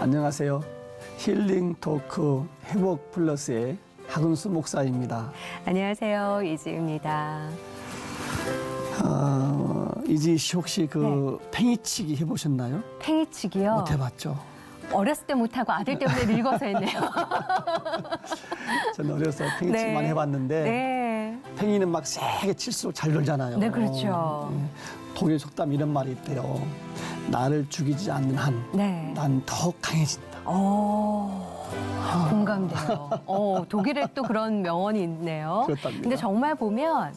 안녕하세요. 힐링 토크 회복 플러스의 박은수 목사입니다. 안녕하세요. 이지입니다. 이지 씨 혹시 팽이치기 해보셨나요? 팽이치기요? 못 해봤죠. 어렸을 때 못하고 아들 때문에 늙어서 했네요. 저는 어려서 팽이치기만 네. 해봤는데 네. 팽이는 막 세게 칠수록 잘 놀잖아요. 네, 그렇죠. 독일 속담 이런 말이 있대요. 나를 죽이지 않는 한, 네. 난 더욱 강해진다. 공감돼요. 독일에 또 그런 명언이 있네요. 그렇답니다. 근데 정말 보면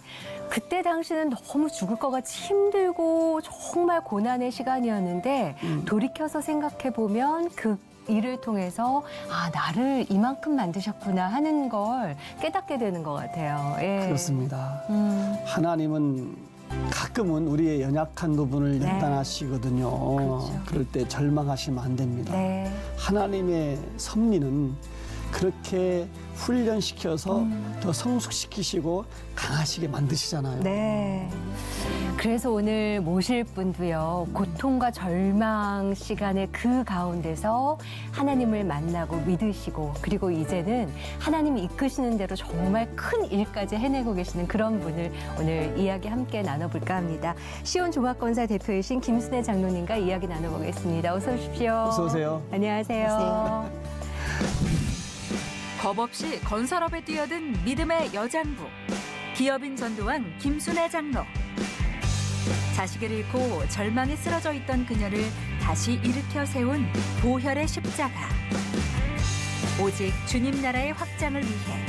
그때 당시는 너무 죽을 것 같이 힘들고 정말 고난의 시간이었는데 돌이켜서 생각해 보면 그 일을 통해서 나를 이만큼 만드셨구나 하는 걸 깨닫게 되는 것 같아요. 예. 그렇습니다. 하나님은 가끔은 우리의 연약한 부분을 네. 연단하시거든요. 그렇죠. 그럴 때 절망하시면 안 됩니다. 네. 하나님의 섭리는 그렇게 훈련시켜서 더 성숙시키시고 강하시게 만드시잖아요. 네. 그래서 오늘 모실 분도요, 고통과 절망 시간의 그 가운데서 하나님을 만나고 믿으시고, 그리고 이제는 하나님이 이끄시는 대로 정말 큰 일까지 해내고 계시는 그런 분을 오늘 이야기 함께 나눠볼까 합니다. 시온 종합건설 대표이신 김순애 장로님과 이야기 나눠보겠습니다. 어서 오십시오. 어서 오세요. 안녕하세요. 겁없이 건설업에 뛰어든 믿음의 여장부, 기업인 전도왕 김순애 장로. 자식을 잃고 절망에 쓰러져 있던 그녀를 다시 일으켜 세운 보혈의 십자가. 오직 주님 나라의 확장을 위해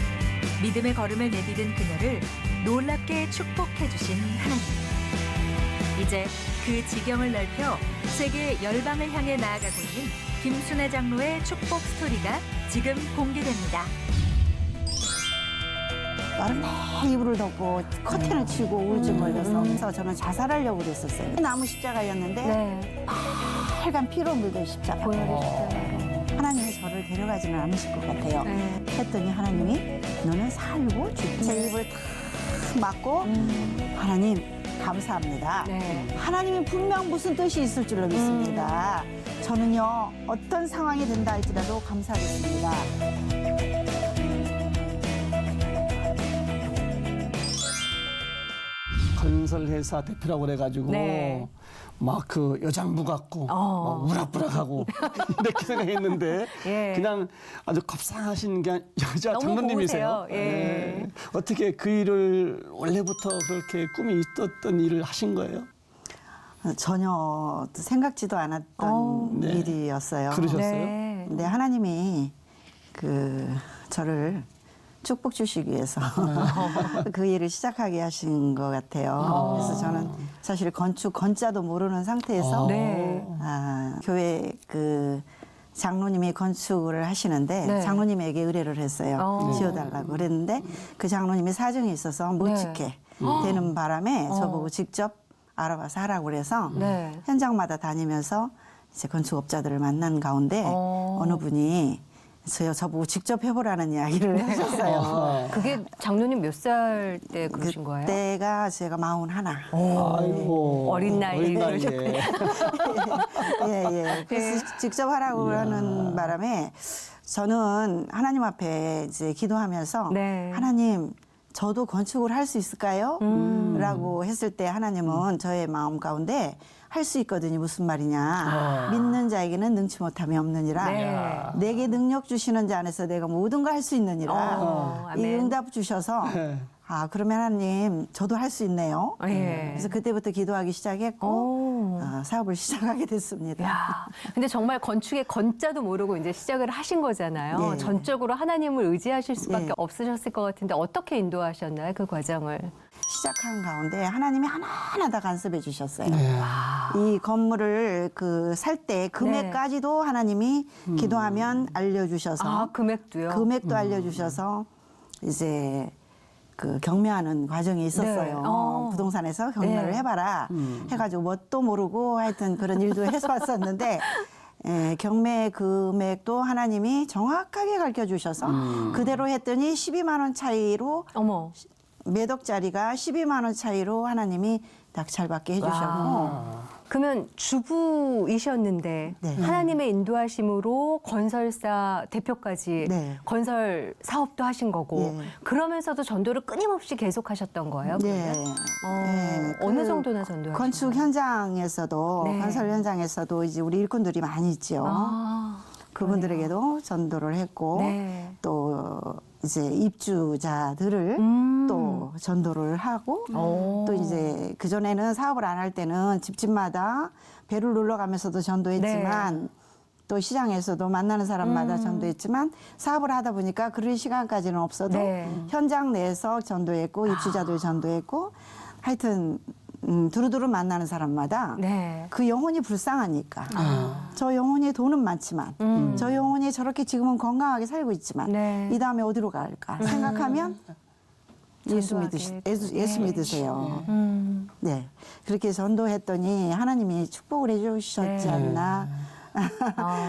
믿음의 걸음을 내디딘 그녀를 놀랍게 축복해 주신 하나님. 이제 그 지경을 넓혀 세계 열방을 향해 나아가고 있는 김순애 장로의 축복 스토리가 지금 공개됩니다. 나름 내 이불을 덮고 커튼을 치고 우울증 걸려서 그래서 저는 자살하려고 그랬었어요. 나무 십자가였는데 네. 빨간 피로 물든 십자가. 보혈의 십자가. 하나님이 저를 데려가지는 않으실 것 같아요. 네. 했더니 하나님이 너는 살고 죽고 제 입을 탁 막고 하나님 감사합니다. 네. 하나님이 분명 무슨 뜻이 있을 줄로 믿습니다. 저는요 어떤 상황이 된다 할지라도 감사하겠습니다. 건설회사 대표라고 그래가지고 네. 막 여장부 같고 막 우락부락하고 이렇게 생각했는데 예. 그냥 아주 곱상하신 여자 너무 장로님이세요. 고우세요. 예. 어떻게 그 일을 원래부터 그렇게 꿈이 있었던 일을 하신 거예요? 전혀 생각지도 않았던 네. 일이었어요. 그러셨어요? 네. 근데 하나님이 저를 축복 주시기 위해서 그 일을 시작하게 하신 것 같아요. 그래서 저는 사실 건자도 모르는 상태에서 네. 교회 장로님이 건축을 하시는데 네. 장로님에게 의뢰를 했어요. 지어달라고 그랬는데 그 장로님이 사정이 있어서 못 네. 짓게 되는 바람에 저보고 직접 알아봐서 하라고 그래서 네. 현장마다 다니면서 이제 건축업자들을 만난 가운데 어느 분이 저보고 직접 해보라는 이야기를 하셨어요. 그게 장로님 몇 살 때 그러신 거예요? 그때가 제가 41. 아이고 어린 나이에 나이에. 예. 그래서 직접 하라고 하는 바람에 저는 하나님 앞에 이제 기도하면서 네. 하나님 저도 건축을 할 수 있을까요? 라고 했을 때 하나님은 저의 마음 가운데 할 수 있거든요. 무슨 말이냐. 믿는 자에게는 능치 못함이 없느니라. 네. 내게 능력 주시는 자 안에서 내가 모든 걸 할 수 있느니라. 이 아멘. 응답 주셔서 그러면 하나님 저도 할 수 있네요. 예. 그래서 그때부터 기도하기 시작했고 사업을 시작하게 됐습니다. 야, 근데 정말 건축의 건자도 모르고 이제 시작을 하신 거잖아요. 네. 전적으로 하나님을 의지하실 수밖에 네. 없으셨을 것 같은데 어떻게 인도하셨나요? 그 과정을. 시작한 가운데 하나님이 하나하나 다 간섭해 주셨어요. 네. 이 건물을 살 때 금액까지도 하나님이 기도하면 알려주셔서 금액도요? 금액도 알려주셔서 이제 경매하는 과정이 있었어요. 네. 부동산에서 경매를 네. 해봐라 해가지고 뭣도 모르고 하여튼 그런 일도 해서 왔었는데 경매 금액도 하나님이 정확하게 가르쳐 주셔서 그대로 했더니 12만 원 차이로 어머. 몇 억짜리가 12만 원 차이로 하나님이 낙찰받게 해주셨고 그러면 주부이셨는데 네. 하나님의 인도하심으로 건설사 대표까지 네. 건설 사업도 하신 거고 네. 그러면서도 전도를 끊임없이 계속하셨던 거예요? 네. 그러면? 네. 어느 그 정도나 전도하신 건축 거예요? 현장에서도 네. 건설 현장에서도 이제 우리 일꾼들이 많이 있죠. 아, 그분들에게도 전도를 했고 네. 또 이제 입주자들을 또 전도를 하고 오. 또 이제 그전에는 사업을 안 할 때는 집집마다 배를 눌러가면서도 전도했지만 네. 또 시장에서도 만나는 사람마다 전도했지만 사업을 하다 보니까 그럴 시간까지는 없어도 네. 현장 내에서 전도했고 입주자들 전도했고 하여튼 두루두루 만나는 사람마다 네. 그 영혼이 불쌍하니까 저 영혼이 돈은 많지만 저 영혼이 저렇게 지금은 건강하게 살고 있지만 네. 이 다음에 어디로 갈까 생각하면 전도하게. 예수 믿으세요. 음. 네. 그렇게 전도했더니 하나님이 축복을 해주셨지 네. 않나.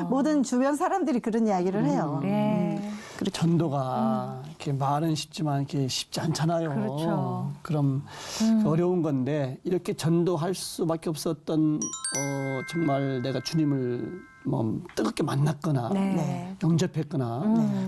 모든 주변 사람들이 그런 이야기를 해요. 네. 전도가 이렇게 말은 쉽지만 이렇게 쉽지 않잖아요. 그렇죠. 그럼 어려운 건데 이렇게 전도할 수밖에 없었던 정말 내가 주님을 뭐 뜨겁게 만났거나 네. 영접했거나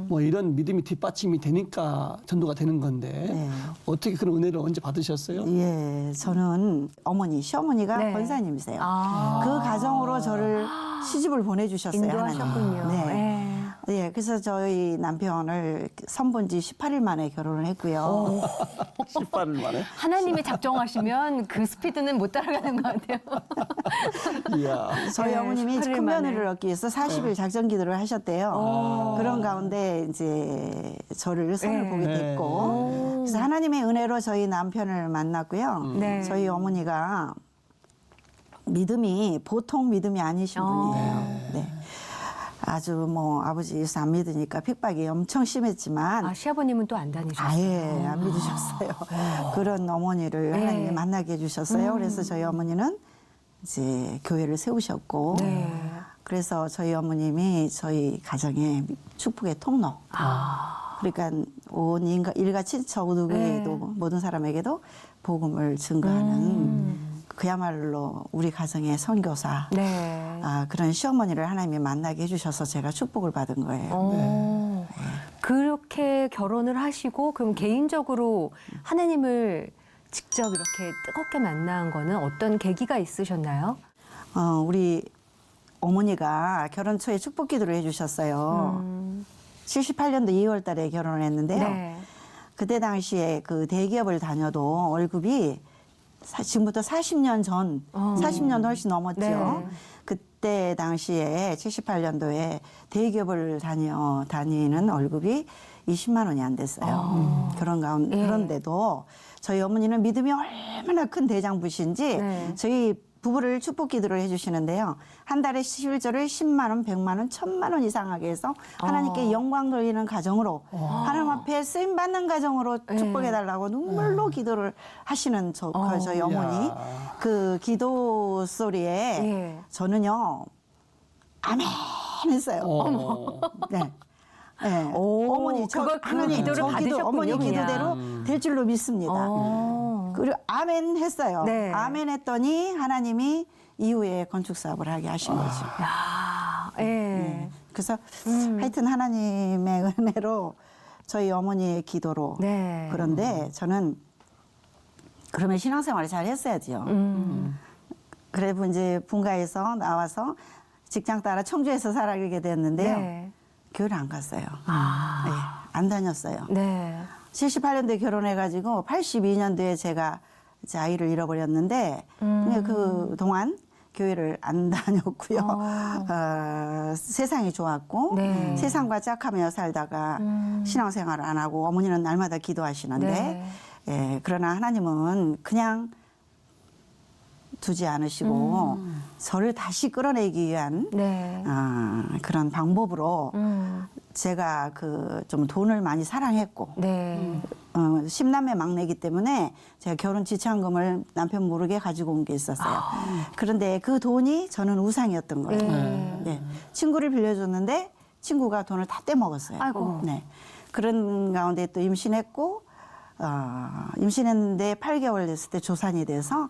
뭐 이런 믿음이 뒷받침이 되니까 전도가 되는 건데 네. 어떻게 그런 은혜를 언제 받으셨어요? 예, 저는 어머니, 시어머니가 네. 권사님이세요. 아. 그 가정으로 저를 시집을 보내주셨어요. 인도하셨군요. 하나님. 네. 네. 예, 그래서 저희 남편을 선본 지 18일 만에 결혼을 했고요. 18일 만에. 하나님이 작정하시면 그 스피드는 못 따라가는 것 같아요. 이야. 저희 네, 어머님이 18일 큰 만에. 며느리를 얻기 위해서 40일 작전 기도를 하셨대요. 그런 가운데 이제 저를 선을 네. 보게 네. 됐고, 그래서 하나님의 은혜로 저희 남편을 만났고요. 네. 저희 어머니가 믿음이 보통 믿음이 아니신 분이에요. 네. 아주 뭐 아버지 예수 안 믿으니까 핍박이 엄청 심했지만 아, 시아버님은 또 안 다니셨어요? 아예 안 믿으셨어요. 그런 어머니를 네. 하나님이 만나게 해주셨어요. 그래서 저희 어머니는 이제 교회를 세우셨고, 네. 그래서 저희 어머님이 저희 가정의 축복의 통로. 그러니까 온 일가 친척 누구에게도 네. 모든 사람에게도 복음을 증거하는 그야말로 우리 가정의 선교사. 네. 그런 시어머니를 하나님이 만나게 해주셔서 제가 축복을 받은 거예요. 어. 그렇게 결혼을 하시고 그럼 개인적으로 하나님을 직접 이렇게 뜨겁게 만난 거는 어떤 계기가 있으셨나요? 우리 어머니가 결혼 초에 축복 기도를 해주셨어요. 78년도 2월 달에 결혼을 했는데요. 네. 그때 당시에 그 대기업을 다녀도 월급이 지금부터 40년 전, 40년 훨씬 넘었죠. 네. 그때 당시에 78년도에 대기업을 다니는 월급이 20만 원이 안 됐어요. 그런데도 저희 어머니는 믿음이 얼마나 큰 대장부신지 네. 저희 부부를 축복 기도를 해주시는데요. 한 달에 11조를 10만 원, 100만 원, 1000만 원 이상하게 해서 하나님께 영광 돌리는 가정으로 하나님 앞에 쓰임 받는 가정으로 축복해달라고 눈물로 기도를 하시는 저희 어머니 이야. 그 기도 소리에 예. 저는요 아멘 했어요. 네. 네. 오, 어머니 그걸 그 기도를 받으셨군요, 어머니 그냥. 기도대로 될 줄로 믿습니다. 그리고 아멘 했어요. 네. 아멘 했더니 하나님이 이후에 건축 사업을 하게 하신 거죠. 야, 예. 그래서 하여튼 하나님의 은혜로 저희 어머니의 기도로 네. 그런데 저는 그러면 신앙생활을 잘 했어야지요. 그래서 이제 분가에서 나와서 직장 따라 청주에서 살게 됐는데요. 네. 교회를 안 갔어요. 아. 네, 안 다녔어요. 네. 78년도에 결혼해가지고 82년도에 제가 이제 아이를 잃어버렸는데 그 동안 교회를 안 다녔고요. 세상이 좋았고 네. 세상과 짝하며 살다가 신앙생활을 안 하고 어머니는 날마다 기도하시는데 네. 예, 그러나 하나님은 그냥 두지 않으시고 저를 다시 끌어내기 위한 네. 그런 방법으로 제가 좀 돈을 많이 사랑했고 네. 10남매 막내이기 때문에 제가 결혼 지참금을 남편 모르게 가지고 온 게 있었어요. 그런데 그 돈이 저는 우상이었던 거예요. 네. 친구를 빌려줬는데 친구가 돈을 다 떼먹었어요. 아이고. 네. 그런 가운데 또 임신했고 임신했는데 8개월 됐을 때 조산이 돼서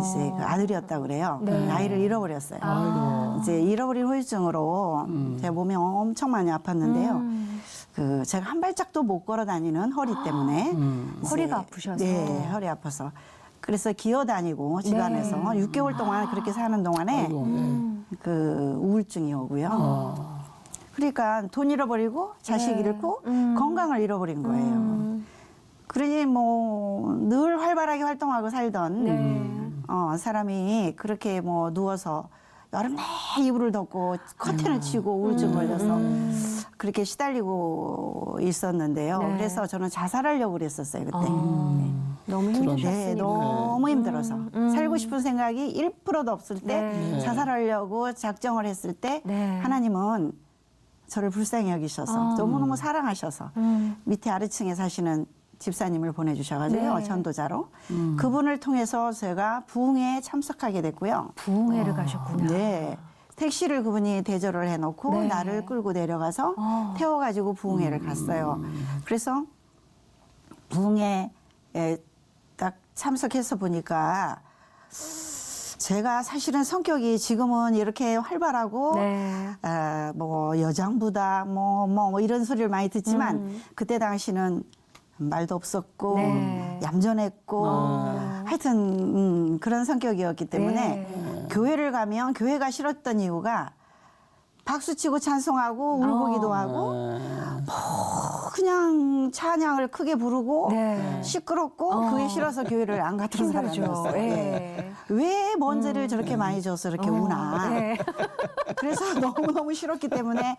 이제 그 아들이었다고 그래요. 네. 아이를 잃어버렸어요. 아이고. 이제 잃어버린 후유증으로 제 몸이 엄청 많이 아팠는데요. 그 제가 한 발짝도 못 걸어 다니는 허리 때문에 이제 허리가 아프셔서. 네, 허리 아파서. 그래서 기어 다니고 집안에서 6개월 동안 그렇게 사는 동안에 아이고. 네. 그 우울증이 오고요. 그러니까 돈 잃어버리고 자식 잃고 건강을 잃어버린 거예요. 그러니 뭐 늘 활발하게 활동하고 살던 네. 사람이 그렇게 뭐 누워서 여름 내 이불을 덮고 커튼을 치고 우울증 걸려서 그렇게 시달리고 있었는데요. 네. 그래서 저는 자살하려고 그랬었어요 그때. 너무 네, 힘드셨으니까. 너무 힘들어서 살고 싶은 생각이 1%도 없을 때 네. 자살하려고 작정을 했을 때 네. 하나님은 저를 불쌍히 여기셔서 너무너무 사랑하셔서 밑에 아래층에 사시는 집사님을 보내주셔가지고요. 네. 전도자로. 그분을 통해서 제가 부흥회에 참석하게 됐고요. 부흥회를 가셨구나. 네. 택시를 그분이 대절을 해놓고 네. 나를 끌고 내려가서 태워가지고 부흥회를 갔어요. 그래서 부흥회에 딱 참석해서 보니까 제가 사실은 성격이 지금은 이렇게 활발하고 네. 뭐 여장부다 뭐 이런 소리를 많이 듣지만 그때 당시는 말도 없었고 네. 얌전했고 하여튼 그런 성격이었기 때문에 네. 교회를 가면 교회가 싫었던 이유가 박수치고 찬송하고 울고 기도하고 그냥 찬양을 크게 부르고 네. 시끄럽고 그게 싫어서 교회를 안 갔던 사람이었어요. 예. 왜 먼지를 저렇게 많이 줘서 이렇게 우나. 네. 그래서 너무너무 싫었기 때문에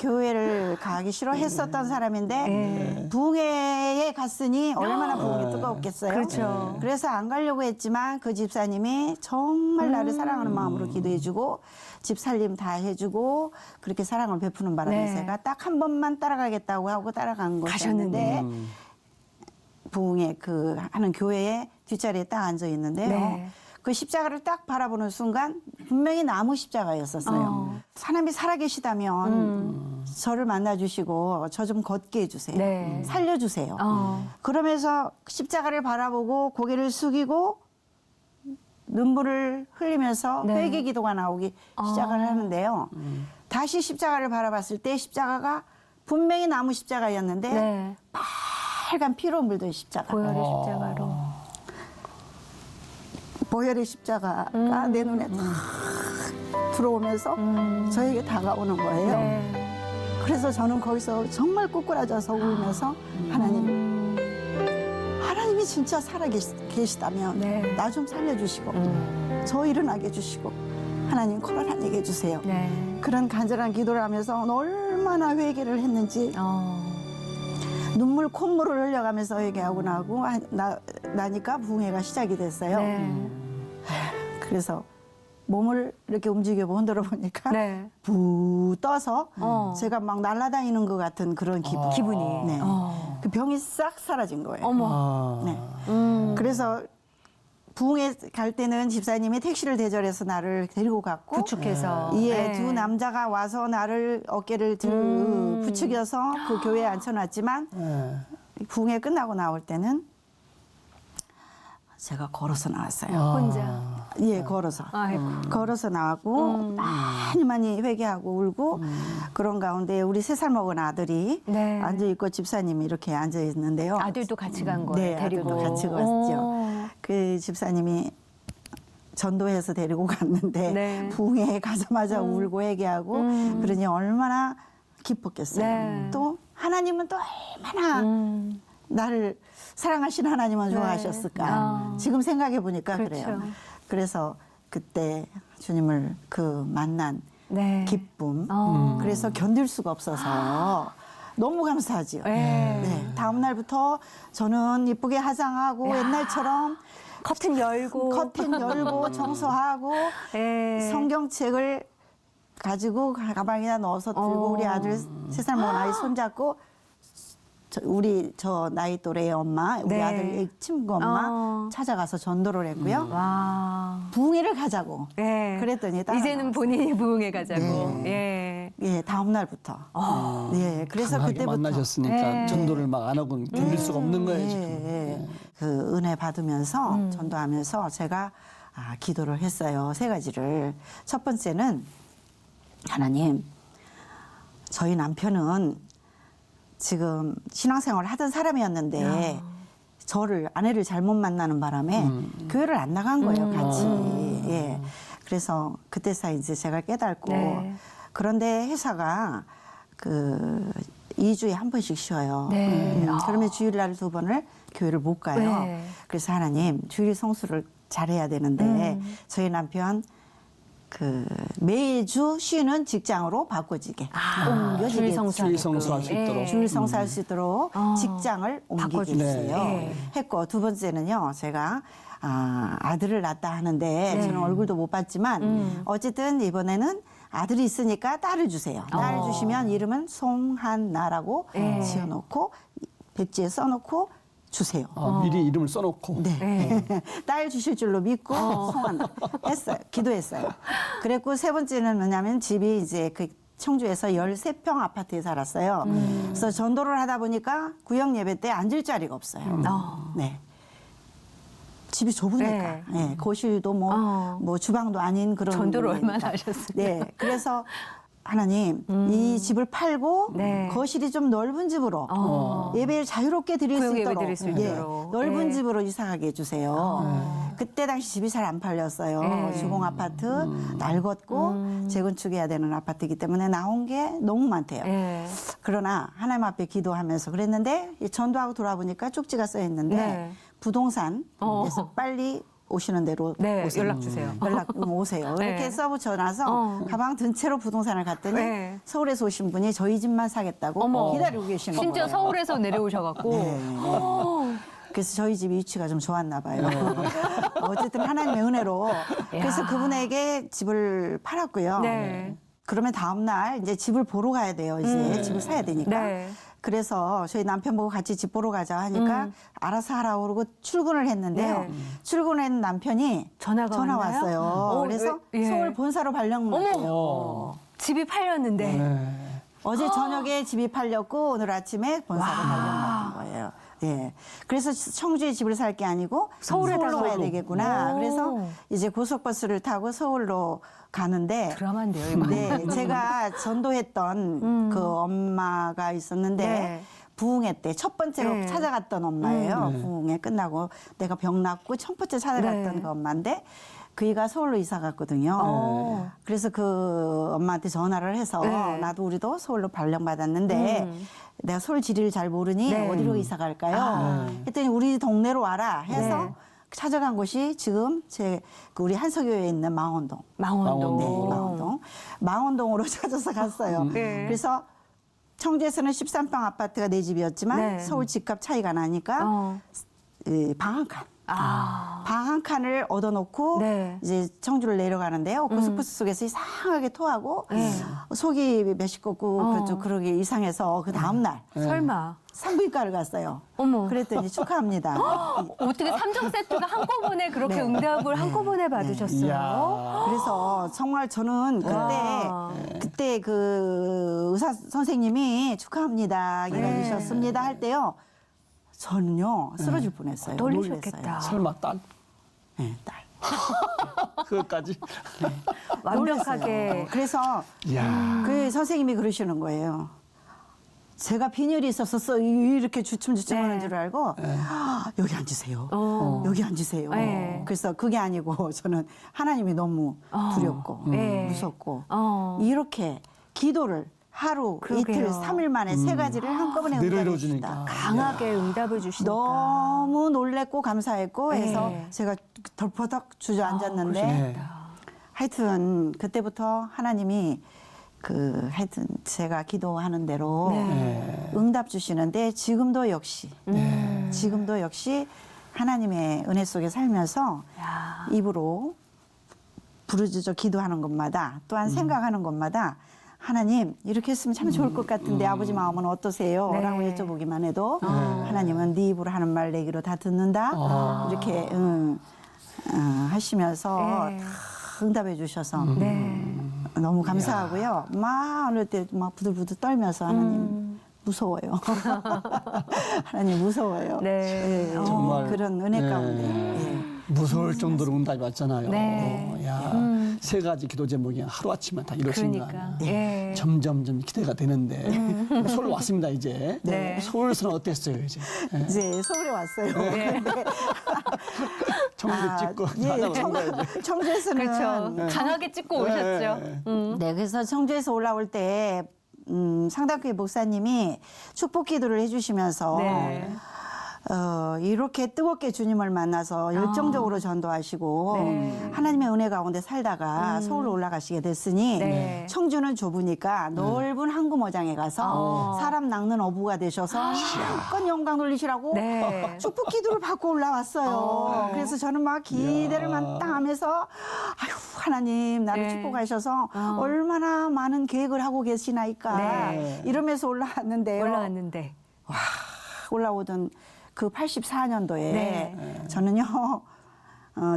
교회를 가기 싫어했었던 사람인데 부흥회에 갔으니 얼마나 부흥이 뜨거웠겠어요. 그렇죠. 그래서 안 가려고 했지만 그 집사님이 정말 나를 사랑하는 마음으로 기도해주고 집 살림 다 해주고 그렇게 사랑을 베푸는 바람에 네. 제가 딱 한 번만 따라가겠다고 하고 따라간 가셨는데. 것이었는데 부흥회 그 하는 교회에 뒷자리에 딱 앉아 있는데요. 네. 그 십자가를 딱 바라보는 순간 분명히 나무 십자가였었어요. 사람이 살아계시다면 저를 만나주시고 저 좀 걷게 해주세요. 네. 살려주세요. 그러면서 십자가를 바라보고 고개를 숙이고 눈물을 흘리면서 네. 회개 기도가 나오기 시작을 하는데요. 다시 십자가를 바라봤을 때 십자가가 분명히 나무 십자가였는데 네. 빨간 피로 물든 십자가. 고열의 십자가로. 보혈의 십자가가 내 눈에 탁 들어오면서 저에게 다가오는 거예요. 네. 그래서 저는 거기서 정말 꼬꾸라져서 울면서 하나님이 진짜 살아 계시다면 네. 나 좀 살려주시고 저 일어나게 해주시고 하나님 코로나게 해주세요. 네. 그런 간절한 기도를 하면서 얼마나 회개를 했는지 눈물 콧물을 흘려가면서 회개하고 나니까 부흥회가 시작이 됐어요. 네. 그래서 몸을 이렇게 움직여 흔들어 보니까 네. 부 떠서 제가 제가 막 날아다니는 것 같은 그런 기분. 기분이. 네. 그 병이 싹 사라진 거예요. 어머. 네. 그래서 부흥회 갈 때는 집사님이 택시를 대절해서 나를 데리고 갔고 구축해서. 예, 네. 두 남자가 와서 나를 어깨를 부축여서 그 교회에 앉혀놨지만 부흥회 끝나고 나올 때는 제가 걸어서 나왔어요. 혼자. 예, 걸어서. 아이고. 걸어서 나왔고 많이 회개하고 울고 그런 가운데 우리 3살 먹은 아들이 네. 앉아 있고 집사님이 이렇게 앉아 있는데요. 아들도 같이 간 거예요. 네, 데리고. 아들도 같이 갔죠. 그 집사님이 전도해서 데리고 갔는데 네. 부흥회에 가자마자 울고 회개하고 그러니 얼마나 기뻤겠어요. 네. 또 하나님은 또 얼마나 나를 사랑하신 하나님은 네. 좋아하셨을까. 지금 생각해 보니까 그렇죠. 그래요. 그래서 그때 주님을 그 만난 네. 기쁨. 그래서 견딜 수가 없어서 너무 감사하지요. 네. 네. 다음 날부터 저는 이쁘게 화장하고 옛날처럼 커튼 열고. 커튼 열고 청소하고 네. 성경책을 가지고 가방에다 넣어서 들고 우리 아들 3살 먹은 아이 손잡고 저 나이 또래의 엄마, 우리 네. 아들 친구 엄마 찾아가서 전도를 했고요. 와. 부흥회를 가자고. 네. 그랬더니 이제는 본인이 부흥회 가자고. 네. 예. 네. 예, 다음 날부터. 예, 그래서 강하게 그때부터 만나셨으니까 네. 전도를 막 안 하고는 견딜 수가 없는 거예요, 지금. 예. 그 은혜 받으면서 전도하면서 제가 기도를 했어요. 세 가지를. 첫 번째는 하나님, 저희 남편은 지금 신앙생활을 하던 사람이었는데 저를 아내를 잘못 만나는 바람에 교회를 안 나간 거예요, 같이. 예. 그래서 그때서 이제 제가 깨닫고 네. 그런데 회사가 그 2주에 한 번씩 쉬어요. 네. 그러면 주일날 2번을 교회를 못 가요. 네. 그래서 하나님 주일 성수를 잘해야 되는데 저희 남편 그 매주 쉬는 직장으로 바꿔지게 옮겨지게 주일 성수하게끔. 주일 성수할 수 있도록. 네. 주일 성수할 수 있도록 직장을 옮기게 바꿔주세요. 했어요. 네. 했고 두 번째는요. 제가 아들을 낳았다 하는데 저는 얼굴도 못 봤지만 어쨌든 이번에는 아들이 있으니까 딸을 주세요. 딸을 주시면 이름은 송한나라고 네. 지어놓고 백지에 써놓고 주세요. 미리 이름을 써놓고. 네. 딸 주실 줄로 믿고 송한나 했어요. 기도했어요. 그랬고 세 번째는 뭐냐면 집이 이제 그 청주에서 13평 아파트에 살았어요. 그래서 전도를 하다 보니까 구역 예배 때 앉을 자리가 없어요. 네. 집이 좁으니까. 네. 네. 거실도 뭐 주방도 아닌 그런. 전도를 데니까. 얼마나 하셨어요? 네. 그래서 하나님, 이 집을 팔고 네. 거실이 좀 넓은 집으로 예배를 자유롭게 드릴 수 구역 예배 있도록, 드릴 수 있도록. 넓은 네. 집으로 이사가게 해주세요. 그때 당시 집이 잘 안 팔렸어요. 네. 주공 아파트, 낡았고 재건축해야 되는 아파트이기 때문에 나온 게 너무 많대요. 네. 그러나 하나님 앞에 기도하면서 그랬는데 이 전도하고 돌아보니까 쪽지가 써 있는데 네. 부동산에서 빨리 오시는 대로 네, 오세요. 연락 주세요. 연락 오세요. 네. 이렇게 써붙여놔서 가방 든 채로 부동산을 갔더니 네. 서울에서 오신 분이 저희 집만 사겠다고 어머. 기다리고 계시는 거예요. 심지어 서울에서 내려오셔갖고. 네. 그래서 저희 집이 위치가 좀 좋았나 봐요. 어쨌든 하나님의 은혜로. 그래서 그분에게 집을 팔았고요. 네. 그러면 다음 날 이제 집을 보러 가야 돼요. 이제 집을 사야 되니까. 네. 그래서 저희 남편 보고 같이 집 보러 가자 하니까 알아서 하라고 그러고 출근을 했는데요. 네. 출근한 남편이 전화가 전화 왔나요? 왔어요. 그래서 예. 서울 본사로 발령났어요. 어. 집이 팔렸는데. 네. 어제 저녁에 집이 팔렸고 오늘 아침에 본사로 발령받은 거예요. 예. 그래서 청주에 집을 살 게 아니고 서울에다가 서울로 가야 되겠구나. 오. 그래서 이제 고속버스를 타고 서울로 가는데 드라마인데요, 이거. 네, 제가 전도했던 그 엄마가 있었는데 네. 부흥회 때 첫 번째로 네. 찾아갔던 엄마예요. 네. 부흥회 끝나고 내가 병 낫고 첫 번째 찾아갔던 네. 그 엄마인데 그이가 서울로 이사 갔거든요. 그래서 그 엄마한테 전화를 해서 네. 나도 우리도 서울로 발령받았는데 내가 서울 지리를 잘 모르니 네. 어디로 이사 갈까요? 했더니 우리 동네로 와라 해서 네. 찾아간 곳이 지금 그 우리 한석교에 있는 망원동. 망원동. 네, 망원동. 망원동으로 찾아서 갔어요. 네. 그래서 청주에서는 13평 아파트가 내 집이었지만 네. 서울 집값 차이가 나니까 방 한 칸. 방 한 칸을 얻어놓고 네. 이제 청주를 내려가는데요. 고속버스 속에서 이상하게 토하고 속이 메시껍고 그렇죠. 그러게 이상해서 그 다음날 설마. 산부인과를 갔어요. 어머. 그랬더니 축하합니다. 어떻게 3종 세트가 한꺼번에 그렇게 네. 응답을 한꺼번에 받으셨어요? 이야. 그래서 정말 저는 그때 그 의사 선생님이 축하합니다. 기다리셨습니다 할 때요. 저는요 쓰러질 뻔했어요. 떨리셨겠다. 놀랐어요. 설마 딸? 네, 딸. 그것까지? 완벽하게. 놀랐어요. 그래서 이야. 그 선생님이 그러시는 거예요. 제가 빈혈이 있었어 이렇게 주춤주춤하는 네. 줄 알고 여기 앉으세요. 여기 앉으세요. 네. 그래서 그게 아니고 저는 하나님이 너무 두렵고 네. 무섭고 어. 이렇게 기도를 하루, 그러게요. 이틀, 3일 만에 세 가지를 한꺼번에 그대로 응답해 이루어지니까. 주시다. 강하게 응답을 주시니까. 너무 놀랬고 감사했고 네. 해서 제가 덜퍼덕 주저앉았는데 네. 하여튼 그때부터 하나님이 하여튼 제가 기도하는 대로 네. 응답 주시는데 지금도 역시 하나님의 은혜 속에 살면서 야. 입으로 부르짖어 기도하는 것마다 또한 생각하는 것마다 하나님 이렇게 했으면 참 좋을 것 같은데 아버지 마음은 어떠세요? 네. 라고 여쭤보기만 해도 하나님은 네 입으로 하는 말 내 귀로 다 듣는다. 이렇게 하시면서 네. 다 응답해 주셔서 네. 너무 감사하고요. 막 어느 때 막 부들부들 떨면서 하나님 무서워요. 하나님 무서워요. 네. 예, 정말. 그런 은혜 네. 가운데. 예. 무서울 정도로 응답이 왔잖아요. 네. 야, 세 가지 기도 제목이 하루아침에 다 이루어진다. 그러니까. 예. 점점점 기대가 되는데 서울 왔습니다 이제. 네. 서울에서는 어땠어요 이제? 예. 이제 서울에 왔어요. 근데 청주 찍고 예, 찾아오는 거예요, 이제. 청주에서는 그렇죠. 강하게 찍고 오셨죠. 네, 그래서 청주에서 올라올 때 상당교회 목사님이 축복 기도를 해주시면서 네. 이렇게 뜨겁게 주님을 만나서 열정적으로 전도하시고 네. 하나님의 은혜 가운데 살다가 서울로 올라가시게 됐으니 네. 청주는 좁으니까 넓은 항구모장에 가서 사람 낚는 어부가 되셔서 마음껏 영광 돌리시라고 네. 축복 기도를 받고 올라왔어요. 그래서 저는 막 기대를 마땅하면서 아유 하나님 나를 네. 축복하셔서 얼마나 많은 계획을 하고 계시나이까 네. 이러면서 올라왔는데요. 올라왔는데. 올라오던 그 84년도에 네. 저는요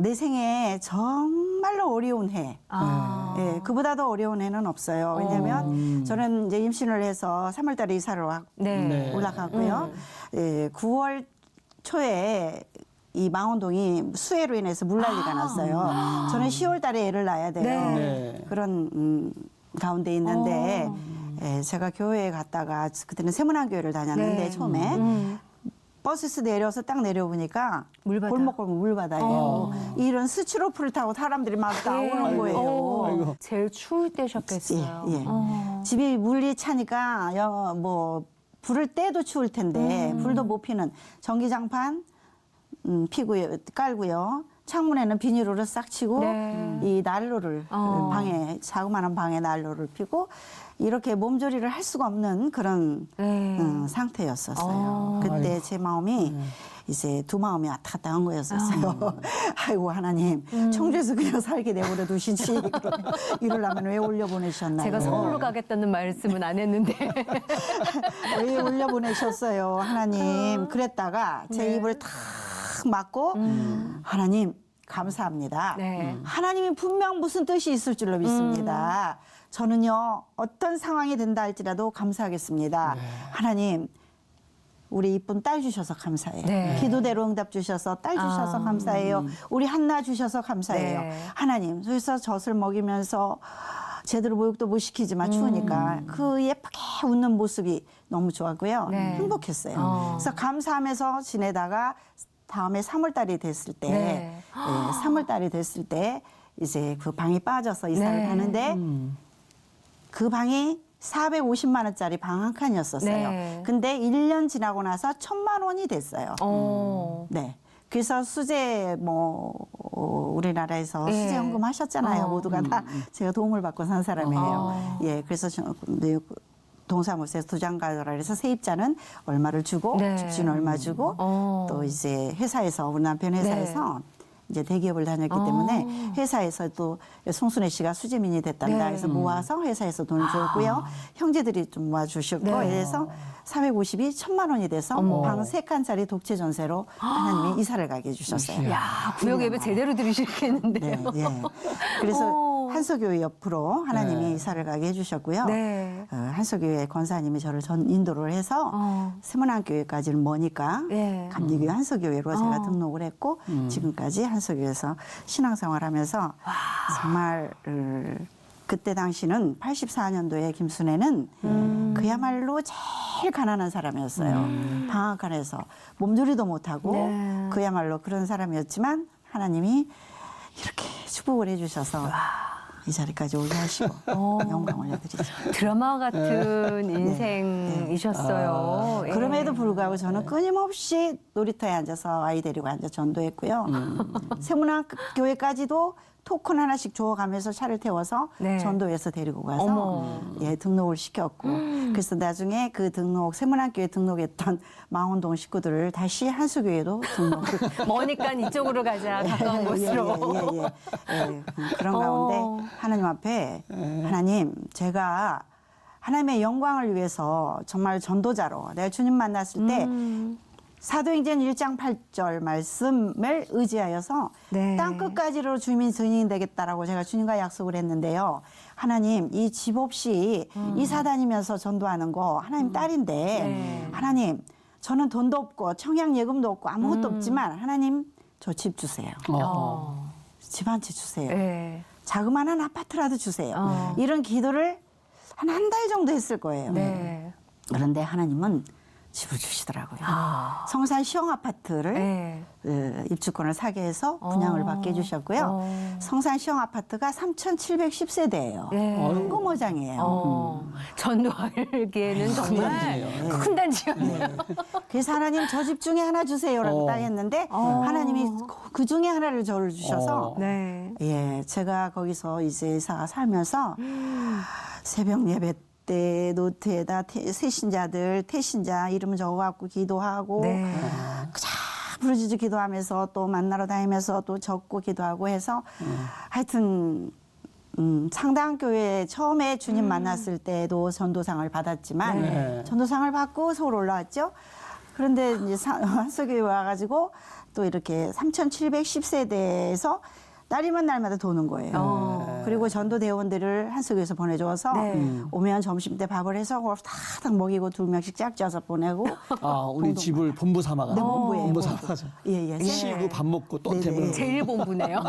내 생에 정말로 어려운 해. 아. 예, 그보다도 어려운 해는 없어요. 왜냐하면 저는 이제 임신을 해서 3월달에 이사를 네. 네. 올라가고요. 예, 9월 초에 이 망원동이 수해로 인해서 물난리가 났어요. 저는 10월달에 애를 낳아야 돼요. 네. 네. 그런 가운데 있는데 예, 제가 교회에 갔다가 그때는 세문안교회를 다녔는데 네. 처음에 버스에서 내려서 딱 내려보니까 물바다. 골목골목 물바다예요. 이런 스치로프를 타고 사람들이 막 나오는 거예요. 아이고. 제일 추울 때셨겠어요. 예, 예. 집이 물이 차니까 뭐 불을 떼도 추울 텐데 불도 못 피는 전기장판 피고요, 깔고요. 창문에는 비닐으로 싹 치고 네. 이 난로를 방에 자그마한 방에 난로를 피고 이렇게 몸조리를 할 수가 없는 그런 네. 상태였었어요. 그때 제 마음이 이제 두 마음이 왔다 갔다 한 거였었어요. 아이고 하나님 청주에서 그냥 살게 내버려 두시지 이러려면 왜 올려보내셨나요? 제가 서울로 가겠다는 말씀은 안 했는데. 왜 올려보내셨어요 하나님. 그랬다가 제 입을 탁 막고 하나님 감사합니다. 네. 하나님이 분명 무슨 뜻이 있을 줄로 믿습니다. 저는요 어떤 상황이 된다 할지라도 감사하겠습니다. 하나님 우리 이쁜 딸 주셔서 감사해요. 네. 기도대로 응답 주셔서 딸 주셔서 감사해요. 우리 한나 주셔서 감사해요. 네. 하나님 그래서 젖을 먹이면서 제대로 목욕도 못 시키지만 추우니까 그 예쁘게 웃는 모습이 너무 좋았고요. 네. 행복했어요. 그래서 감사하면서 지내다가 다음에 3월달이 됐을 때, 네. 3월달이 됐을 때 이제 그 방이 빠져서 이사를 네. 가는데 그 방이 450만 원짜리 방 한 칸이었었어요. 네. 근데 1년 지나고 나서 1,000만 원이 됐어요. 네. 그래서 수재 우리나라에서 네. 수재 헌금 하셨잖아요. 모두가 다 제가 도움을 받고 산 사람이에요. 예, 그래서 동사무소에서 도장가더라 그래서 세입자는 얼마를 주고 네. 집주는 얼마 주고 또 이제 회사에서 우리 남편 회사에서 이제 대기업을 다녔기 때문에 회사에서 또 송순애 씨가 수재민이 됐단다 네. 해서 모아서 회사에서 돈을 줬고요. 형제들이 좀 모아주셨고 네. 그래서 450이 1,000만 원이 돼서 방 3칸짜리 독채 전세로 하나님이 이사를 가게 해주셨어요. 야, 구역 예배 제대로 들으시겠는데요. 네, 예. 그래서 한서교회 옆으로 하나님이 이사를 가게 해주셨고요. 네. 한서교회 권사님이 저를 인도를 해서 세문안교회까지는 머니까 네. 감리교회 한서교회로 제가 등록을 했고 지금까지 한서교회에서 신앙생활하면서 정말 그때 당시는 84년도에 김순애는 그야말로 제일 가난한 사람이었어요. 방앗간에서 몸조리도 못하고 네. 그야말로 그런 사람이었지만 하나님이 이렇게 축복을 해주셔서 이 자리까지 오게 하시고 영광 올려드리죠. 드라마 같은 인생이셨어요. 예. 그럼에도 불구하고 저는 끊임없이 놀이터에 앉아서 아이 데리고 앉아 전도했고요. 세문안교회까지도 토큰 하나씩 줘가면서 차를 태워서 네. 전도해서 데리고 가서 어머. 예, 등록을 시켰고 그래서 나중에 그 세문안교회 등록했던 망원동 식구들을 다시 한수교회로 등록을 머니까 이쪽으로 가자. 가까운 곳으로. 그런 가운데 하나님 앞에 하나님 제가 하나님의 영광을 위해서 정말 전도자로 내가 주님 만났을 때 사도행전 1장 8절 말씀을 의지하여서 네. 땅 끝까지로 주민 증인이 되겠다라고 제가 주님과 약속을 했는데요. 하나님 이 집 없이 이사 다니면서 전도하는 거 하나님 딸인데 네. 하나님 저는 돈도 없고 청약 예금도 없고 아무것도 없지만 하나님 저 집 주세요. 집 한 채 주세요. 네. 자그마한 아파트라도 주세요. 이런 기도를 한 달 정도 했을 거예요. 네. 그런데 하나님은 집을 주시더라고요. 성산 시형 아파트를 네. 입주권을 사게 해서 분양을 받게 해주셨고요. 성산 시형 아파트가 3,710세대예요. 네. 흥금호장이에요. 전도하기에는 정말 단지예요. 큰 단지였네요. 그래서 하나님 저 집 중에 하나 주세요라고 딱 했는데 하나님이 그 중에 하나를 저를 주셔서 네. 예, 제가 거기서 이제 살면서 새벽 예배 때 노트에다 새신자들 태신자 이름 적어갖고 기도하고 네. 부르짖어 기도하면서 또 만나러 다니면서 또 적고 기도하고 해서 하여튼 상당 교회 처음에 주님 만났을 때도 전도상을 받았지만 네. 전도상을 받고 서울 올라왔죠. 그런데 이제 한석교회 와가지고 또 이렇게 3,710세대에서 날이면 날마다 도는 거예요. 그리고 전도 대원들을 한석교회에서 보내줘서 네. 오면 점심 때 밥을 해서 그걸 탁탁 먹이고 2명씩 짝져서 보내고 우리 집을 본부 삼아가. 네, 본부예요. 본부 본부. 삼아가서. 예예. 쉬고 밥 먹고 또 네, 네. 되면. 제일 본부네요.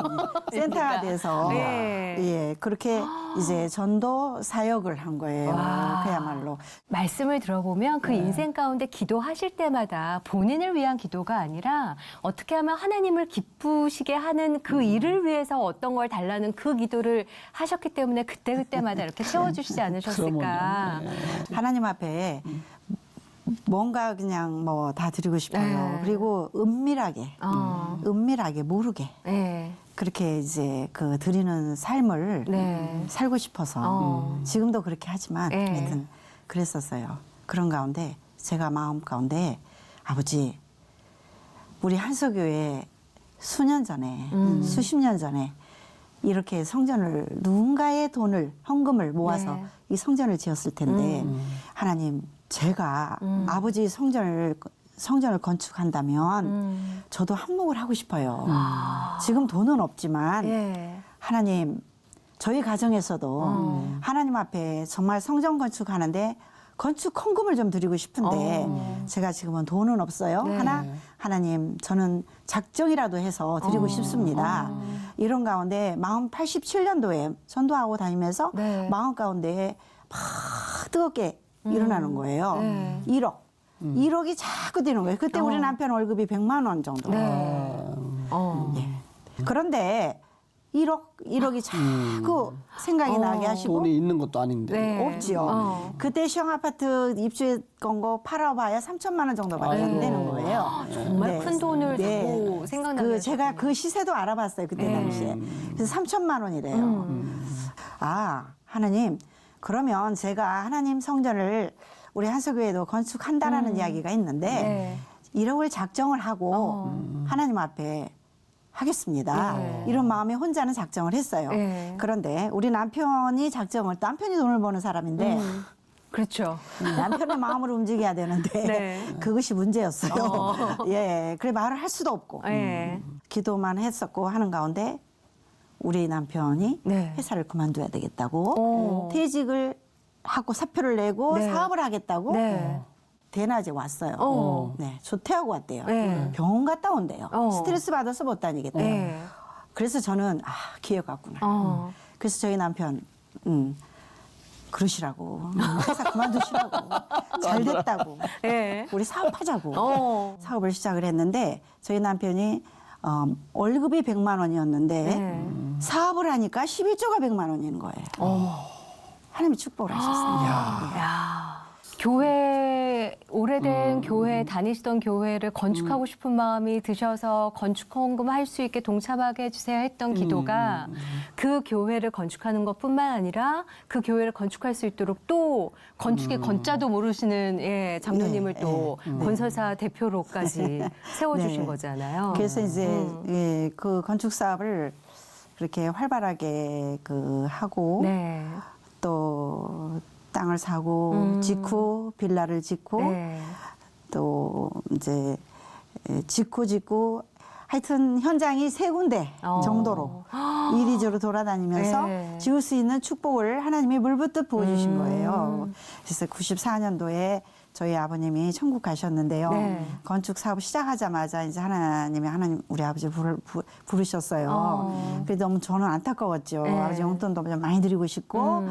센터가 돼서 네. 예 그렇게 이제 전도 사역을 한 거예요. 그야말로 말씀을 들어보면 그 인생 가운데 기도하실 때마다 본인을 위한 기도가 아니라 어떻게 하면 하나님을 기쁘시게 하는 그 일을 위해서 어떤 걸 달라는 그 기도를 하셨기 때문에 그때그때마다 이렇게 채워주시지 않으셨을까. 그러면요. 하나님 앞에 뭔가 그냥 뭐 다 드리고 싶어요. 네. 그리고 은밀하게 모르게 네. 그렇게 이제 그 드리는 삶을 네. 살고 싶어서 지금도 그렇게 하지만 네. 하여튼 그랬었어요. 그런 가운데 제가 마음 가운데 아버지 우리 한석교회 수년 전에 수십 년 전에 이렇게 성전을 누군가의 돈을 헌금을 모아서 네. 이 성전을 지었을 텐데 하나님 제가 아버지 성전을 건축한다면 저도 한몫을 하고 싶어요. 지금 돈은 없지만 예. 하나님 저희 가정에서도 하나님 앞에 정말 성전 건축하는데 건축 헌금을 좀 드리고 싶은데 제가 지금은 돈은 없어요. 네. 하나님 저는 작정이라도 해서 드리고 싶습니다. 이런 가운데 마음 87년도에 전도하고 다니면서 네. 마음 가운데 막 뜨겁게 일어나는 거예요. 네. 1억. 1억이 자꾸 되는 거예요. 그때 우리 남편 월급이 100만 원 정도. 네. 예. 그런데 1억이 자꾸 생각이 나게 하시고 돈이 있는 것도 아닌데. 네. 없지요. 그때 시형 아파트 입주했던 거 팔아봐야 3천만 원 정도밖에 안 되는 거예요. 정말 네. 큰 돈을 네. 자꾸 생각나게 제가 그 시세도 알아봤어요 그때 네. 당시에. 그래서 3천만 원이래요. 하나님 그러면 제가 하나님 성전을 우리 한석교회도 건축한다라는 이야기가 있는데 네. 1억을 작정을 하고 하나님 앞에 하겠습니다. 네. 이런 마음에 혼자는 작정을 했어요. 네. 그런데 우리 남편이 남편이 돈을 버는 사람인데 그렇죠. 남편의 마음을 움직여야 되는데 네. 그것이 문제였어요. 예, 그래 말을 할 수도 없고 네. 기도만 했었고 하는 가운데 우리 남편이 네. 회사를 그만둬야 되겠다고 퇴직을 하고 사표를 내고 네. 사업을 하겠다고 네. 대낮에 왔어요. 네, 조퇴하고 왔대요. 네. 병원 갔다 온대요. 어. 스트레스 받아서 못 다니겠대요. 네. 그래서 저는 기회 같구나. 그래서 저희 남편 그러시라고 회사 그만두시라고 잘 됐다고 네. 우리 사업하자고 사업을 시작을 했는데 저희 남편이 월급이 100만 원이었는데 네. 사업을 하니까 11조가 100만 원인 거예요. 하나님이 축복을 하셨어요. 야. 교회 오래된 교회 다니시던 교회를 건축하고 싶은 마음이 드셔서 건축 헌금 할 수 있게 동참하게 해주세요 했던 기도가 그 교회를 건축하는 것뿐만 아니라 그 교회를 건축할 수 있도록 또 건축의 건자도 모르시는 장로님을 네, 또 건설사 대표로까지 세워주신 네. 거잖아요. 그래서 이제 그 건축 사업을 그렇게 활발하게 하고 네. 또 땅을 사고 짓고 빌라를 짓고 네. 또 이제 짓고 하여튼 현장이 3군데 정도로 이리저리 돌아다니면서 네. 지을 수 있는 축복을 하나님이 물붓듯 부어주신 거예요. 그래서 94년도에 저희 아버님이 천국 가셨는데요. 네. 건축 사업 시작하자마자 이제 하나님 우리 아버지 부르셨어요. 그래서 너무 저는 안타까웠죠. 네. 아버지 용돈도 좀 많이 드리고 싶고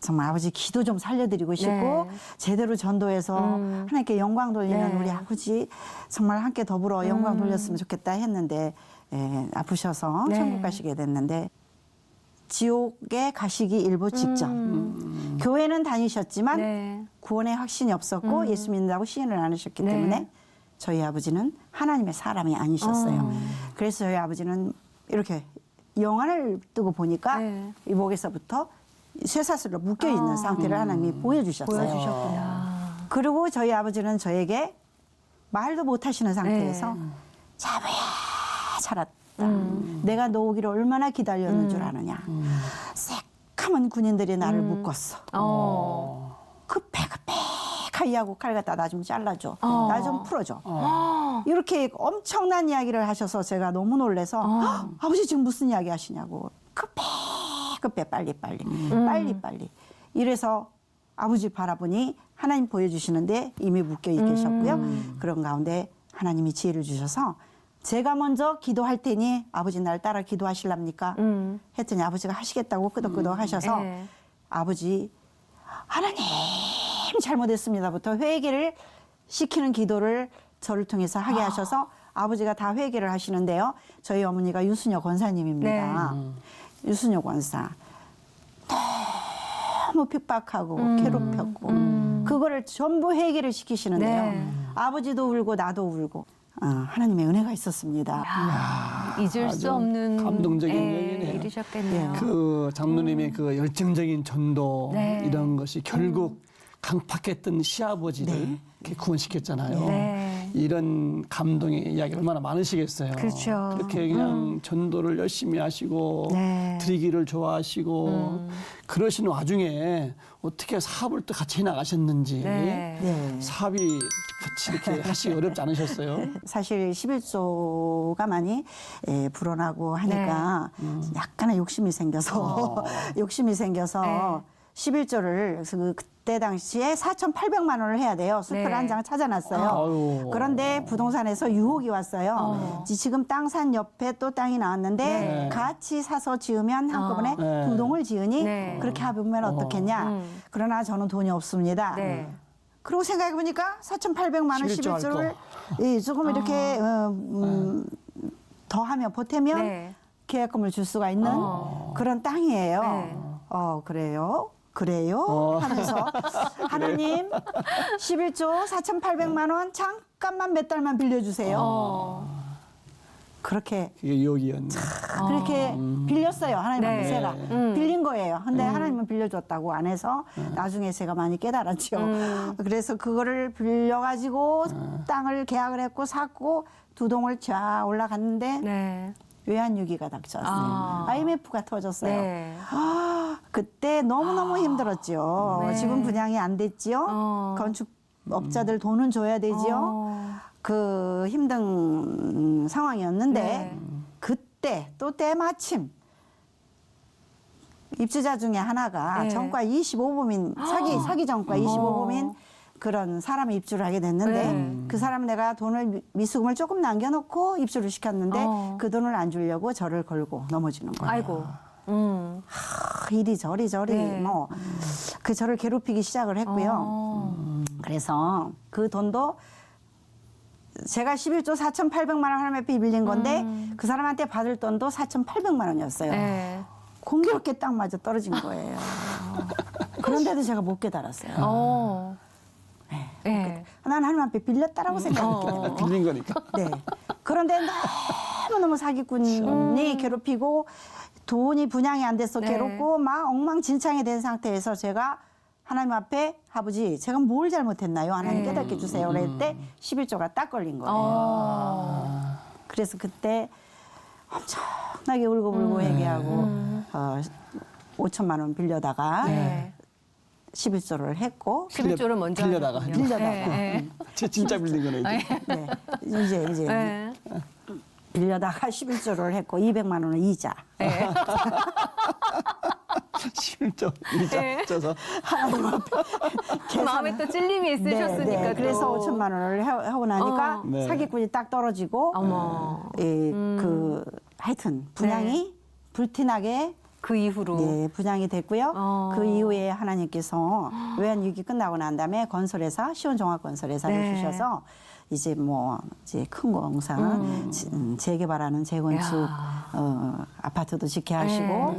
정말 아버지 기도 좀 살려드리고 싶고 네. 제대로 전도해서 하나님께 영광 돌리는 네. 우리 아버지 정말 함께 더불어 영광 돌렸으면 좋겠다 했는데 아프셔서 네. 천국 가시게 됐는데 지옥에 가시기 일보 직전 교회는 다니셨지만 네. 구원의 확신이 없었고 예수 믿는다고 시인을 안 하셨기 네. 때문에 저희 아버지는 하나님의 사람이 아니셨어요. 그래서 저희 아버지는 이렇게 영안을 뜨고 보니까 네. 이 목에서부터 쇠사슬로 묶여있는 상태를 하나님이 보여주셨어요. 보여주셨구나. 그리고 저희 아버지는 저에게 말도 못하시는 상태에서 네. 자부야 살았다. 내가 너 오기를 얼마나 기다렸는 줄 아느냐. 새까만 군인들이 나를 묶었어. 급해 하고 칼 갖다 나 좀 잘라줘. 나 좀 풀어줘. 이렇게 엄청난 이야기를 하셔서 제가 너무 놀래서 "헉, 아버지 지금 무슨 이야기 하시냐고. 급해 빨리 이래서 아버지 바라보니 하나님 보여주시는데 이미 묶여 계셨고요. 그런 가운데 하나님이 지혜를 주셔서 제가 먼저 기도할 테니 아버지 날 따라 기도하실랍니까? 했더니 아버지가 하시겠다고 끄덕끄덕 하셔서 네. 아버지 하나님 잘못했습니다부터 회개를 시키는 기도를 저를 통해서 하게 하셔서 아버지가 다 회개를 하시는데요. 저희 어머니가 유순여 권사님입니다. 유순여 권사. 너무 핍박하고 괴롭혔고 그거를 전부 회개를 시키시는데요. 네. 아버지도 울고 나도 울고 하나님의 은혜가 있었습니다. 잊을 아주 수 없는 감동적인 이야기네요. 일이셨겠네요. 그 장로님의 그 열정적인 전도 네. 이런 것이 결국 강팍했던 시아버지를 이렇게 구원시켰잖아요. 네. 이런 감동의 이야기 얼마나 많으시겠어요. 그렇죠. 그렇게 그냥 전도를 열심히 하시고 네. 드리기를 좋아하시고 그러시는 와중에 어떻게 사업을 또 같이 해나가셨는지 네. 네. 사업이 같이 이렇게 하시기 어렵지 않으셨어요? 사실 11조가 많이 불어나고 하니까 약간의 욕심이 생겨서 욕심이 생겨서 네. 11조를 그때 당시에 4,800만 원을 해야 돼요. 수표를 네. 한 장 찾아놨어요. 아유. 그런데 부동산에서 유혹이 왔어요. 지금 땅산 옆에 또 땅이 나왔는데 네. 같이 사서 지으면 한꺼번에 네. 2동을 지으니 네. 그렇게 해보면 어떻겠냐. 그러나 저는 돈이 없습니다. 네. 그러고 생각해보니까 4,800만 원 11조 할 11조를 조금 이렇게 더하면 보태면 네. 계약금을 줄 수가 있는 그런 땅이에요. 네. 그래요? 하면서 하나님 11조 4,800만 원 잠깐만 몇 달만 빌려주세요. 그렇게 그게 유혹이었네. 그렇게 빌렸어요. 하나님한테 네. 제가 빌린 거예요. 근데 하나님은 빌려줬다고 안 해서 나중에 제가 많이 깨달았죠. 그래서 그거를 빌려가지고 땅을 계약을 했고 샀고 2동을 쫙 올라갔는데 네. 외환위기가 닥쳤어요. IMF가 터졌어요. 네. 그때 너무너무 힘들었죠. 네. 지금 분양이 안 됐지요. 건축업자들 돈은 줘야 되지요. 그 힘든 상황이었는데 네. 그때 또 때마침 입주자 중에 하나가 네. 정가 25범인 사기 정가 25범인 그런 사람이 입주를 하게 됐는데 네. 그 사람 내가 돈을 미수금을 조금 남겨놓고 입주를 시켰는데 그 돈을 안 주려고 저를 걸고 넘어지는 거예요. 아이고. 이리저리 네. 뭐 그 저를 괴롭히기 시작을 했고요. 그래서 그 돈도 제가 11조 4,800만 원 하나님 앞에 빌린 건데 그 사람한테 받을 돈도 4,800만 원이었어요. 네. 공교롭게 딱 맞아 떨어진 거예요. 그런데도 제가 못 깨달았어요. 네. 난 하나님 앞에 빌렸다라고 생각했거든요. 빌린 거니까. 네. 그런데 너무너무 사기꾼이 괴롭히고 돈이 분양이 안 돼서 네. 괴롭고 막 엉망진창이 된 상태에서 제가 하나님 앞에 아버지 제가 뭘 잘못했나요? 하나님 네. 깨닫게 해주세요. 그럴 때 11조가 딱 걸린 거예요. 그래서 그때 엄청나게 울고불고 회개하고 5천만 원 빌려다가 네. 11조를 했고 11조를 먼저 빌려다가 하셨군요. 빌려다가. 네, 제 진짜 빌린 거네 이제. 네. 이제 네. 빌려다가 11조를 했고 200만 원은 이자. 네. 11조 이자 네. 쪄서 마음에 또 찔림이 있으셨으니까. 또. 그래서 5천만 원을 하고 나니까 네. 사기꾼이 딱 떨어지고 어머. 하여튼 분양이 불티나게 그 이후로. 예, 분양이 됐고요. 그 이후에 하나님께서 외환위기 끝나고 난 다음에 건설회사, 시온종합건설회사를 네. 주셔서 이제 큰 공사, 재개발하는 재건축, 야. 아파트도 짓게 하시고,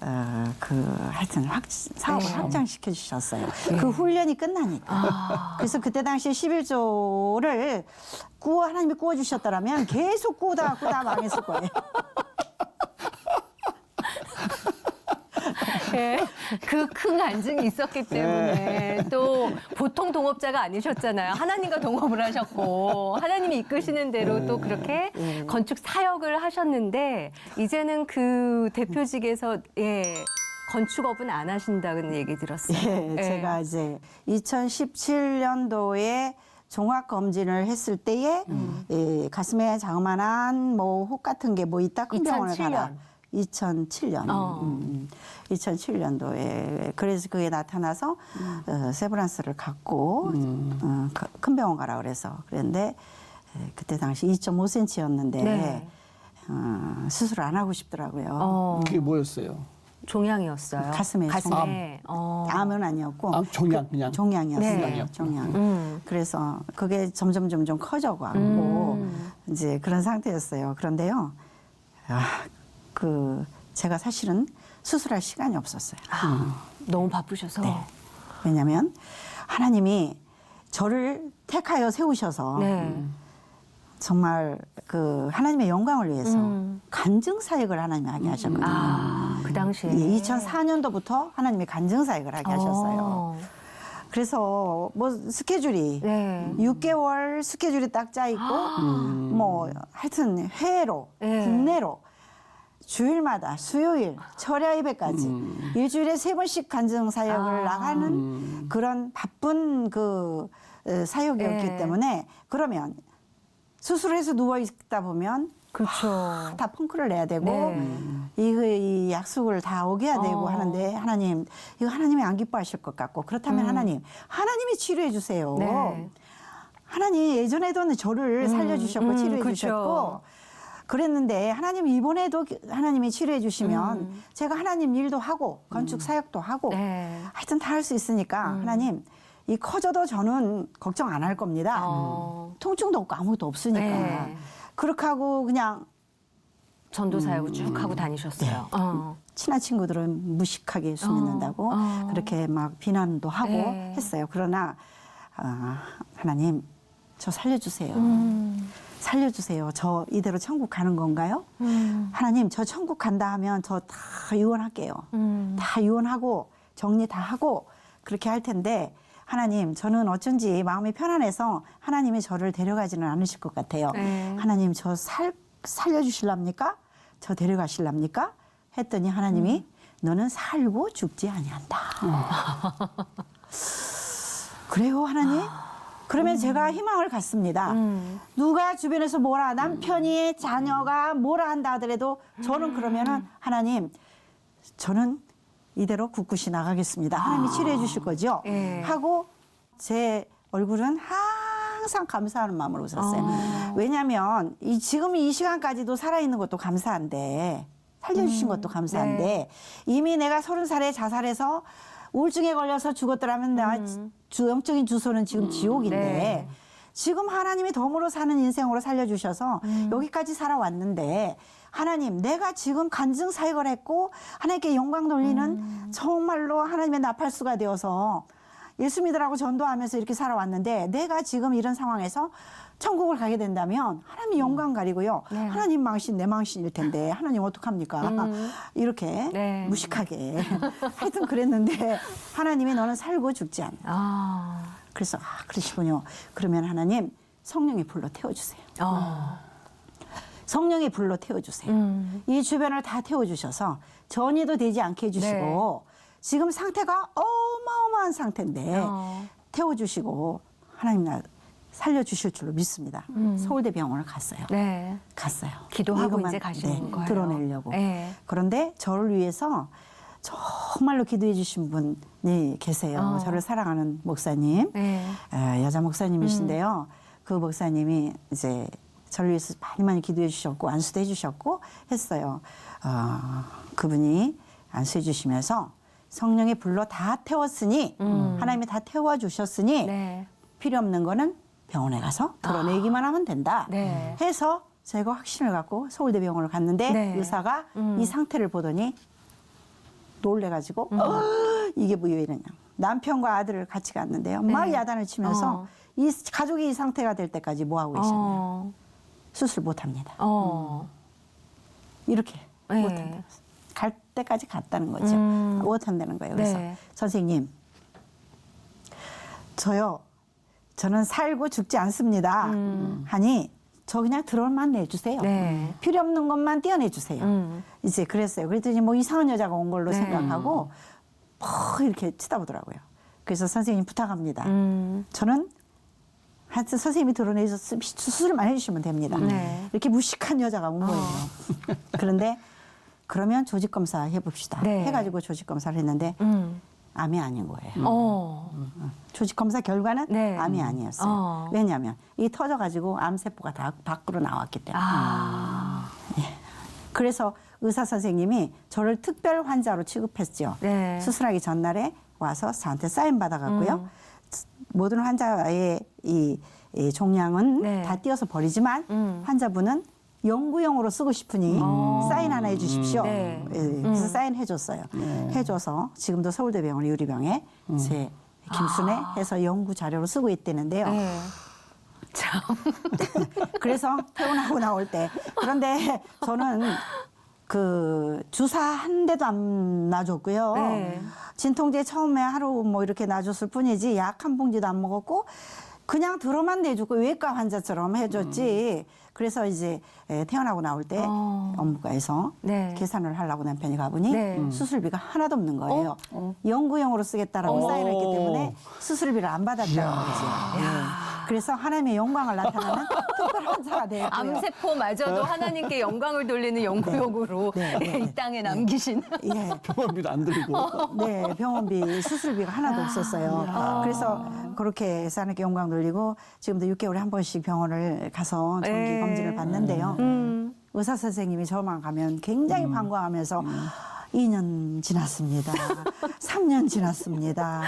하여튼 사업을 네. 확장시켜 주셨어요. 그 훈련이 끝나니까. 그래서 그때 당시 11조를 하나님이 구워주셨더라면 계속 꾸다 망했을 거예요. 네. 그 큰 간증이 있었기 때문에 또 보통 동업자가 아니셨잖아요. 하나님과 동업을 하셨고 하나님이 이끄시는 대로 또 그렇게 건축 사역을 하셨는데 이제는 그 대표직에서 건축업은 안 하신다는 얘기 들었어요. 예, 제가 이제 2017년도에 종합 검진을 했을 때에 가슴에 자그마한 혹 같은 게 있다 큰 병원을 2007년. 가라. 2007년. 2007년도에 그래서 그게 나타나서 세브란스를 갖고 큰 병원 가라 그랬는데 그때 당시 2.5cm였는데 네. 수술 안 하고 싶더라고요. 그게 뭐였어요? 종양이었어요. 가슴에 암은 아니었고 종양 그냥. 종양이었어요. 네. 종양. 그래서 그게 점점 커져가고 이제 그런 상태였어요. 그런데요, 제가 사실은 수술할 시간이 없었어요. 너무 바쁘셔서. 네. 왜냐하면 하나님이 저를 택하여 세우셔서 네. 정말 하나님의 영광을 위해서 간증 사역을 하나님이 하게 하셨거든요. 그 당시에. 2004년도부터 하나님이 간증 사역을 하게 하셨어요. 그래서 스케줄이 네. 6개월 스케줄이 딱 짜 있고 하여튼 해외로 네. 국내로 주일마다 수요일 철야 예배까지 일주일에 3번씩 간증 사역을 나가는 그런 바쁜 사역이었기 네. 때문에 그러면 수술을 해서 누워 있다 보면 그렇죠. 다 펑크를 내야 되고 네. 이 약속을 다 어겨야 되고 하는데 하나님 이거 하나님이 안 기뻐하실 것 같고 그렇다면 하나님이 치료해 주세요. 네. 하나님 예전에도 저를 살려주셨고 치료해 그렇죠. 주셨고 그랬는데 하나님 이번에도 하나님이 치료해 주시면 제가 하나님 일도 하고 건축 사역도 하고 네. 하여튼 다 할 수 있으니까 하나님 이 커져도 저는 걱정 안 할 겁니다. 통증도 없고 아무것도 없으니까. 네. 그렇게 하고 그냥 전도 사역을 쭉 하고 다니셨어요. 친한 친구들은 무식하게 숨는다고 그렇게 막 비난도 하고 네. 했어요. 그러나 하나님 저 살려주세요. 살려주세요. 저 이대로 천국 가는 건가요? 하나님 저 천국 간다 하면 저 다 유언할게요. 다 유언하고 정리 다 하고 그렇게 할 텐데 하나님 저는 어쩐지 마음이 편안해서 하나님이 저를 데려가지는 않으실 것 같아요. 네. 하나님 저 살려주실랍니까? 저 데려가실랍니까? 했더니 하나님이 너는 살고 죽지 아니한다. 그래요 하나님? 그러면 제가 희망을 갖습니다. 누가 주변에서 뭐라 남편이 자녀가 뭐라 한다 하더라도 저는 그러면은 하나님 저는 이대로 굳굳이 나가겠습니다. 하나님이 치료해 주실 거죠? 예. 하고 제 얼굴은 항상 감사하는 마음으로 웃었어요. 왜냐하면 지금 이 시간까지도 살아있는 것도 감사한데 살려주신 것도 감사한데 네. 이미 내가 30살에 자살해서 우울증에 걸려서 죽었더라면 나 영적인 주소는 지금 지옥인데 네. 지금 하나님이 덤으로 사는 인생으로 살려주셔서 여기까지 살아왔는데 하나님 내가 지금 간증 사역을 했고 하나님께 영광 돌리는 정말로 하나님의 나팔수가 되어서 예수 믿으라고 전도하면서 이렇게 살아왔는데 내가 지금 이런 상황에서 천국을 가게 된다면 하나님 영광 가리고요. 네. 하나님 망신 내 망신일 텐데 하나님 어떡합니까? 이렇게 네. 무식하게 하여튼 그랬는데 하나님이 너는 살고 죽지 않는다. 그래서 그러시군요. 그러면 하나님 성령의 불로 태워주세요. 성령의 불로 태워주세요. 이 주변을 다 태워주셔서 전이도 되지 않게 해주시고 지금 상태가 어마어마한 상태인데 태워주시고 하나님 나 살려주실 줄로 믿습니다. 서울대 병원을 갔어요. 네. 갔어요. 기도하고 이것만, 이제 가시는 거예요. 드러내려고. 네. 그런데 저를 위해서 정말로 기도해 주신 분이 계세요. 저를 사랑하는 목사님, 네. 여자 목사님이신데요. 그 목사님이 이제 저를 위해서 많이 기도해 주셨고 안수도 해 주셨고 했어요. 그분이 안수해 주시면서 성령의 불로 다 태웠으니 하나님이 다 태워주셨으니 네. 필요 없는 거는 병원에 가서 드러내기만 하면 된다 네. 해서 제가 확신을 갖고 서울대병원을 갔는데 네. 의사가 이 상태를 보더니 놀래가지고 이게 뭐 왜 이러냐. 남편과 아들을 같이 갔는데요. 막 네. 야단을 치면서 이 가족이 이 상태가 될 때까지 뭐 하고 계셨냐. 수술 못 합니다. 이렇게 네. 못 한다. 갈 때까지 갔다는 거죠. 못 한다는 거예요. 그래서 네. 선생님, 저는 살고 죽지 않습니다. 하니 저 그냥 드러만 내주세요. 네. 필요 없는 것만 떼어내주세요. 이제 그랬어요. 그랬더니 뭐 이상한 여자가 온 걸로 네. 생각하고 이렇게 쳐다보더라고요. 그래서 선생님 부탁합니다. 저는 하여튼 선생님이 드러내서 수술만 해주시면 됩니다. 네. 이렇게 무식한 여자가 온 거예요. 그런데 그러면 조직 검사 해봅시다. 네. 해가지고 조직 검사를 했는데 암이 아닌 거예요. 조직 검사 결과는 네. 암이 아니었어요. 왜냐하면 이 터져가지고 암세포가 다 밖으로 나왔기 때문에. 그래서 의사 선생님이 저를 특별 환자로 취급했죠. 네. 수술하기 전날에 와서 저한테 사인 받아갔고요. 모든 환자의 이 종량은 네. 다 띄어서 버리지만 환자분은 연구용으로 쓰고 싶으니 사인 하나 해주십시오. 네. 예, 그래서 사인 해줬어요. 해줘서 지금도 서울대병원 유리병에 제 김순애 해서 연구 자료로 쓰고 있다는데요. 네. 참. 그래서 퇴원하고 나올 때 그런데 저는 그 주사 한 대도 안 놔줬고요. 네. 진통제 처음에 하루 뭐 이렇게 놔줬을 뿐이지 약 한 봉지도 안 먹었고 그냥 들어만 내주고 외과 환자처럼 해줬지. 그래서 이제 태어나고 나올 때 업무과에서 네. 계산을 하려고 남편이 가보니 네. 수술비가 하나도 없는 거예요. 연구용으로 쓰겠다라고 사인했기 때문에 수술비를 안 받았다는 거지. 예. 그래서 하나님의 영광을 나타내는 특별 환자가 되었고요. 암세포마저도 하나님께 영광을 돌리는 연구용으로 네, 네, 이 땅에 남기신. 예. 병원비도 안 들고. 네, 병원비, 수술비가 하나도 없었어요. 그래서 그렇게 하나님께 영광 돌리고 지금도 6개월에 한 번씩 병원을 가서 정기 네. 검진을 받는데요. 의사 선생님이 저만 가면 굉장히 반가워하면서 2년 지났습니다. 3년 지났습니다.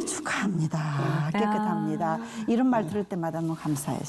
축하합니다. 깨끗합니다. 이런 말 들을 때마다 너무 감사해요.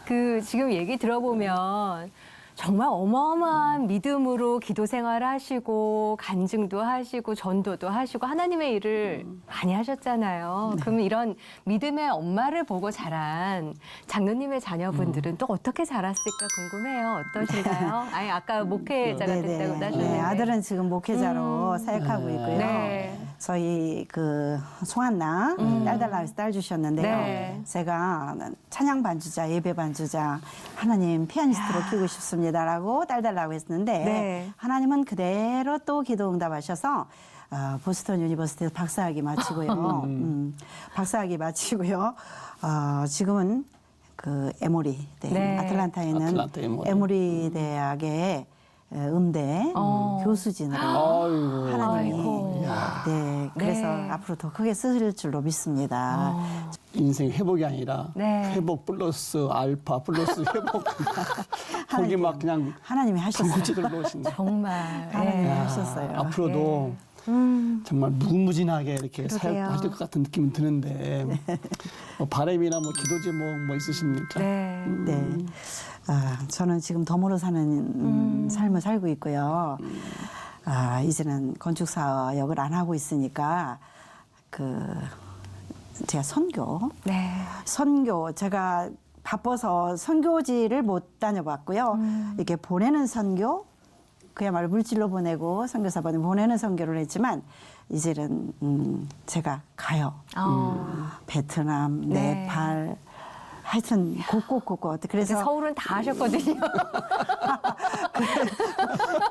그 지금 얘기 들어보면 정말 어마어마한 믿음으로 기도 생활을 하시고 간증도 하시고 전도도 하시고 하나님의 일을 많이 하셨잖아요. 그러면 이런 믿음의 엄마를 보고 자란 장로님의 자녀분들은 또 어떻게 자랐을까 궁금해요. 어떠신가요? 아니 아까 목회자가 됐다고 하셨는데. 네, 아들은 지금 목회자로 사역하고 있고요. 네. 저희 그 송한나 딸 달라고 해서 딸 주셨는데요. 네. 제가 찬양 반주자, 예배 반주자, 하나님 피아니스트로 키우고 싶습니다라고 딸 달라고 했는데 네. 하나님은 그대로 또 기도 응답하셔서 보스턴 유니버시티에서 박사학위 마치고요. 박사학위 마치고요. 지금은 그 에모리 네. 아틀란타에 있는 아틀란타 에모리. 에모리 대학의 음대 교수진으로 아이고. 하나님이 아이고. 네 그래서 네. 앞으로 더 크게 쓰실 줄로 믿습니다. 인생 회복이 아니라 네. 회복 플러스 알파 플러스 회복. 거기 막 그냥 하나님이 하셨어요. 무지를 놓으신다. 정말. 하나님이 예. 하셨어요. 앞으로도 정말 무궁무진하게 이렇게 그러게요. 사역하실 것 같은 느낌이 드는데 뭐 바람이나 뭐 기도 제목 뭐 있으십니까? 네. 네. 저는 지금 덤으로 사는 삶을 살고 있고요. 이제는 건축사역을 안 하고 있으니까 제가 네. 선교 제가 바빠서 선교지를 못 다녀봤고요. 이렇게 보내는 선교 그야말로 물질로 보내고 선교사분이 보내는 선교를 했지만 이제는 제가 가요. 베트남, 네. 네팔 하여튼 곳곳 그래서 그래서 서울은 다 하셨거든요.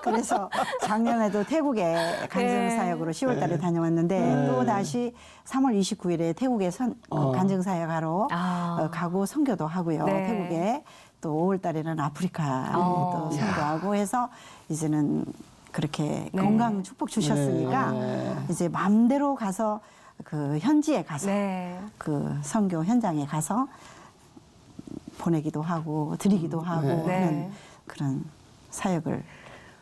그래서 작년에도 태국에 간증사역으로 10월 달에 다녀왔는데 또 다시 3월 29일에 태국에 간증사역하러 아. 가고 선교도 하고요. 네. 태국에 또 5월 달에는 아프리카에 또 선교하고 해서 이제는 그렇게 네. 건강 축복 주셨으니까 이제 마음대로 가서 그 현지에 가서 네. 그 선교 현장에 가서 보내기도 하고 드리기도 하고 네. 하는 그런 사역을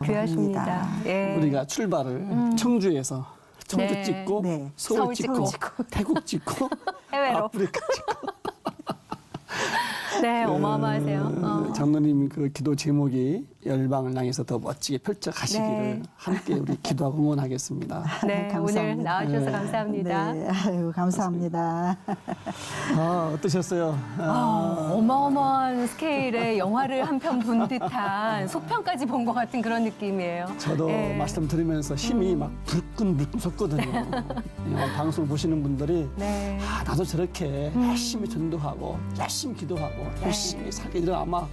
귀하십니다. 합니다. 예. 우리가 출발을 청주에서 청주 네. 찍고 네. 서울 찍고 찍고, 태국 찍고 해외로. 아프리카 찍고 네, 어마어마하세요. 장로님 그 기도 제목이 열방을 향해서 더 멋지게 펼쳐 가시기를 네. 함께 우리 기도하고 응원하겠습니다. 네, 오늘 감사합니다. 나와주셔서 감사합니다. 네, 아유, 감사합니다. 아, 어떠셨어요? 어마어마한 스케일의 영화를 한 편 본 듯한 속편까지 본 것 같은 그런 느낌이에요. 저도 예. 말씀 들으면서 힘이 막 불끈불끈 솟거든요. 방송 보시는 분들이 네. 아, 나도 저렇게 열심히 전도하고 열심히 기도하고 열심히 살게 되면 아마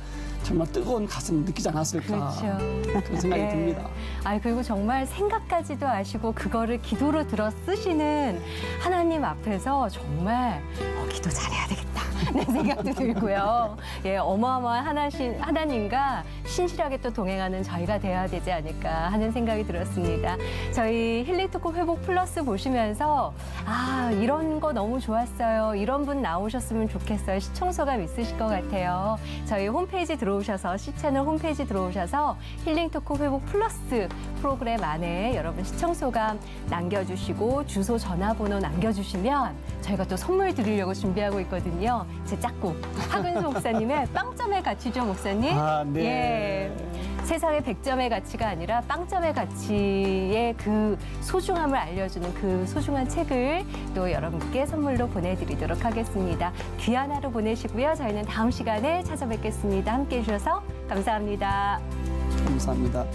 정말 뜨거운 가슴 느끼지 않았을까 그렇죠. 그런 생각이 예. 듭니다. 아, 그리고 정말 생각까지도 아시고 그거를 기도로 들어 쓰시는 하나님 앞에서 정말 기도 잘해야 되겠다. 내 생각도 들고요. 예, 어마어마한 하나님과 신실하게 또 동행하는 저희가 돼야 되지 않을까 하는 생각이 들었습니다. 저희 힐링토크 회복 플러스 보시면서 아, 이런 거 너무 좋았어요. 이런 분 나오셨으면 좋겠어요. 시청소감 있으실 것 같아요. 저희 홈페이지 들어오셔서 C채널 홈페이지 들어오셔서 힐링토크 회복 플러스 프로그램 안에 여러분 시청소감 남겨주시고 주소 전화번호 남겨주시면 저희가 또 선물 드리려고 준비하고 있거든요. 제 짝꿍 하근수 목사님의 빵점의 가치죠, 목사님? 아, 네. 예. 세상의 100점의 가치가 아니라 빵점의 가치의 그 소중함을 알려주는 그 소중한 책을 또 여러분께 선물로 보내드리도록 하겠습니다. 귀한 하루 보내시고요. 저희는 다음 시간에 찾아뵙겠습니다. 함께해 주셔서 감사합니다. 감사합니다.